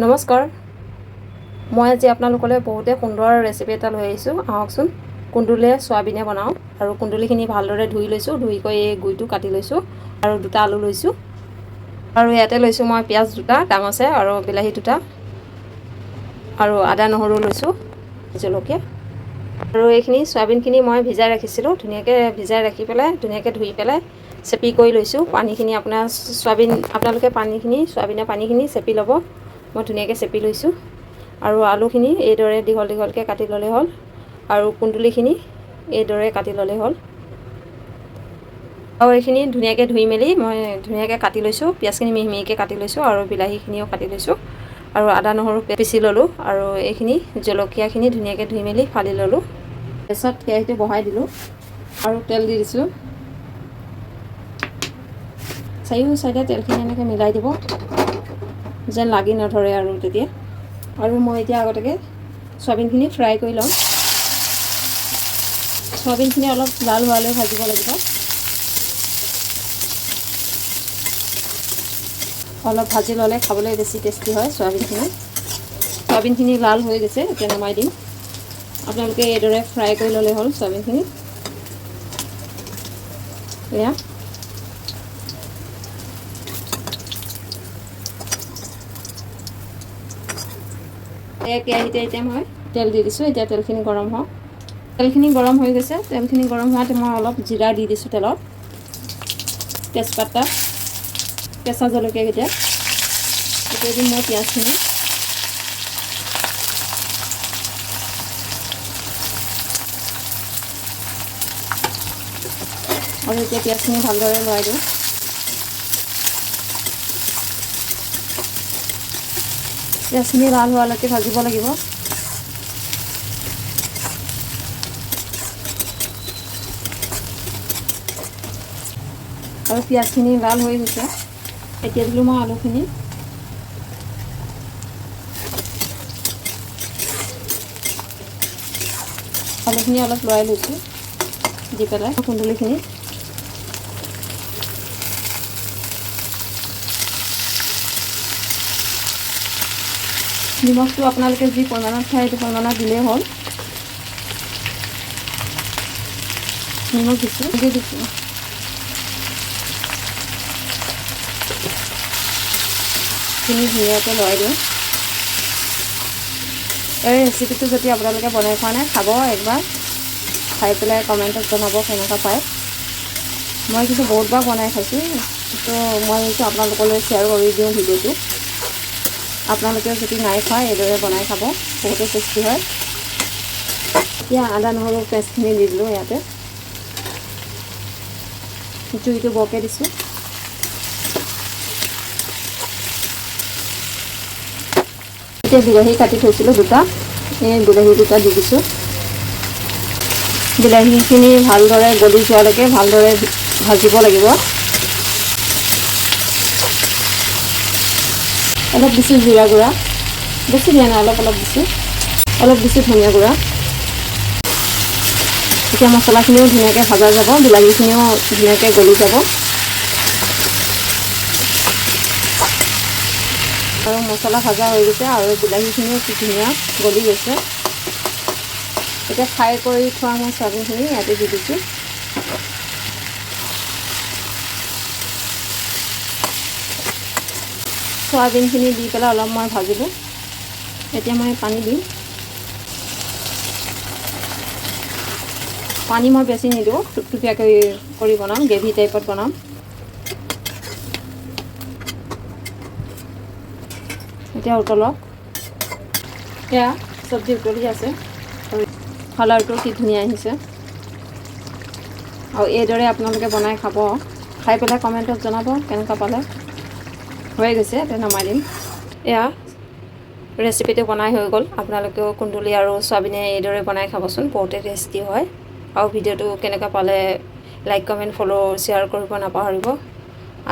নমস্কাৰ, মই আজি আপোনালোকলৈ বহুতে সুন্দৰ ৰেচিপি এটা লৈ আহিছোঁ। আহকচোন, কুন্দুলিয়ে চয়াবিনে বনাওঁ। আৰু কুন্দুলিখিনি ভালদৰে ধুই লৈছোঁ। ধুই কৰি এই গুৰিটো কাটি লৈছোঁ আৰু 2টা আলু লৈছোঁ। আৰু ইয়াতে লৈছোঁ মই পিঁয়াজ 2টা ডাঙৰ চাই আৰু বিলাহী 2টা আৰু আদা নহৰু লৈছোঁ, জলকীয়া। আৰু এইখিনি চয়াবিনখিনি মই ভিজাই ৰাখিছিলোঁ। ধুনীয়াকৈ ভিজাই ৰাখি পেলাই ধুনীয়াকৈ ধুই পেলাই চেপি কৰি লৈছোঁ। পানীখিনি আপোনাৰ আপোনালোকে চয়াবিনৰ পানীখিনি চেপি ল'ব। মই ধুনীয়াকৈ চেপি লৈছোঁ। আৰু আলুখিনি এইদৰে দীঘল দীঘলকৈ কাটি ল'লেই হ'ল। আৰু কুন্দুলিখিনি এইদৰে কাটি ল'লেই হ'ল। আৰু এইখিনি ধুনীয়াকৈ ধুই মেলি মই ধুনীয়াকৈ কাটি লৈছোঁ। পিঁয়াজখিনি মিহি মিহিকৈ কাটি লৈছোঁ আৰু বিলাহীখিনিও কাটি লৈছোঁ। আৰু আদা নহৰু পিচি ল'লোঁ। আৰু এইখিনি জলকীয়াখিনি ধুনীয়াকৈ ধুই মেলি ফালি ল'লোঁ। তাৰপিছত কেৰাহীটো বহাই দিলোঁ আৰু তেল দি দিছোঁ। চাৰিও চাইডে তেলখিনি এনেকৈ মিলাই দিব যেন লাগি নধৰে আৰু তেতিয়া। আৰু মই এতিয়া আগতীয়াকৈ চয়াবিনখিনি ফ্ৰাই কৰি লওঁ। চয়াবিনখিনি অলপ লাল হোৱালৈ ভাজিব লাগিব। অলপ ভাজি ল'লে খাবলৈ বেছি টেষ্টি হয় চয়াবিনখিনি। চয়াবিনখিনি লাল হৈ গৈছে, এতিয়া নমাই দিম। আপোনালোকে এইদৰে ফ্ৰাই কৰি ল'লে হ'ল চয়াবিনখিনি। এয়া কেৰাহীতে এতিয়া মই তেল দি দিছোঁ। এতিয়া তেলখিনি গৰম হওক। তেলখিনি গৰম হৈ গৈছে। তেলখিনি গৰম হোৱাতে মই অলপ জিৰা দি দিছোঁ তেলত, তেজপাত, কেঁচা জলকীয়াকেইটা। এতিয়া দিম মই পিঁয়াজখিনি। আৰু এতিয়া পিঁয়াজখিনি ভালদৰে লৰাই দিওঁ। পিঁয়াজখিনি লাল হোৱালৈকে ভাজিব লাগিব। আৰু পিঁয়াজখিনি লাল হৈ গৈছে। এতিয়া দিলোঁ মই আলুখিনি। আলুখিনি অলপ লৰাই লৈছোঁ দি পেলাই কুন্দুলিখিনি। নিমখটো আপোনালোকে যি পৰিমাণত খায় সেইটো পৰিমাণত দিলেই হ'ল। নিমখ দিছোঁ, দিছোঁ। ধুনীয়াকৈ লৰাই দিওঁ। এই ৰেচিপিটো যদি আপোনালোকে বনাই খোৱা নাই, খাব একবাৰ। খাই পেলাই কমেণ্টত জনাব কেনেকুৱা পায়। মই কিন্তু বহুতবাৰ বনাই খাইছোঁ, তো মই ভাবিছোঁ আপোনালোকলৈ শ্বেয়াৰ কৰি দিওঁ ভিডিঅ'টো। আপোনালোকেও যদি নাই খোৱা এইদৰে বনাই খাব, বহুতো টেষ্টি হয়। এতিয়া আদা নহৰু পেষ্টখিনি দি দিলোঁ ইয়াতে। জুইটো বৰকৈ দিছোঁ। এতিয়া বিলাহী কাটি থৈছিলোঁ 2টা, এই বিলাহী 2টা দি দিছোঁ। বিলাহীখিনি ভালদৰে গলি যোৱালৈকে ভালদৰে ভাজিব লাগিব। অলপ দিছোঁ জিৰা গুড়া, বেছি দিয়া নাই, অলপ দিছোঁ। অলপ দিছোঁ ধনিয়া গুড়া। এতিয়া মছলাখিনিও ধুনীয়াকৈ ভজা যাব, বিলাহীখিনিও ধুনীয়াকৈ গলি যাব। আৰু মছলা ভজা হৈ গৈছে আৰু বিলাহীখিনিও কি ধুনীয়া গলি গৈছে। এতিয়া ফ্ৰাই কৰি থোৱা মই চয়াবিনখিনি ইয়াতে দি দিছোঁ। চয়াবিনখিনি দি পেলাই অলপ মই ভাজিলোঁ। এতিয়া মই পানী দিম। পানী মই বেছি নিদিওঁ, থুপথুপীয়াকৈ কৰি বনাম, গ্ৰেভি টাইপত বনাম। এতিয়া উতলক। এয়া চব্জি উতলি আছে আৰু কালাৰটো কি ধুনীয়া আহিছে। আৰু এইদৰে আপোনালোকে বনাই খাব। খাই পেলাই কমেণ্টত জনাব কেনেকুৱা পালে। হৈ গৈছে, এতিয়া নমাই দিম। এয়া ৰেচিপিটো বনাই হৈ গ'ল। আপোনালোকেও কুন্দুলি আৰু চয়াবিনে এইদৰে বনাই খাবচোন, বহুতে টেষ্টি হয়। আৰু ভিডিঅ'টো কেনেকুৱা পালে লাইক, কমেণ্ট, ফ'ল', শ্বেয়াৰ কৰিব নাপাহৰিব।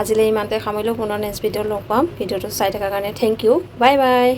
আজিলৈ ইমানতে সামৰিলোঁ। পুনৰ নেক্সট ভিডিঅ'ত লগ পাম। ভিডিঅ'টো চাই থকাৰ কাৰণে থেংক ইউ। Bye bye.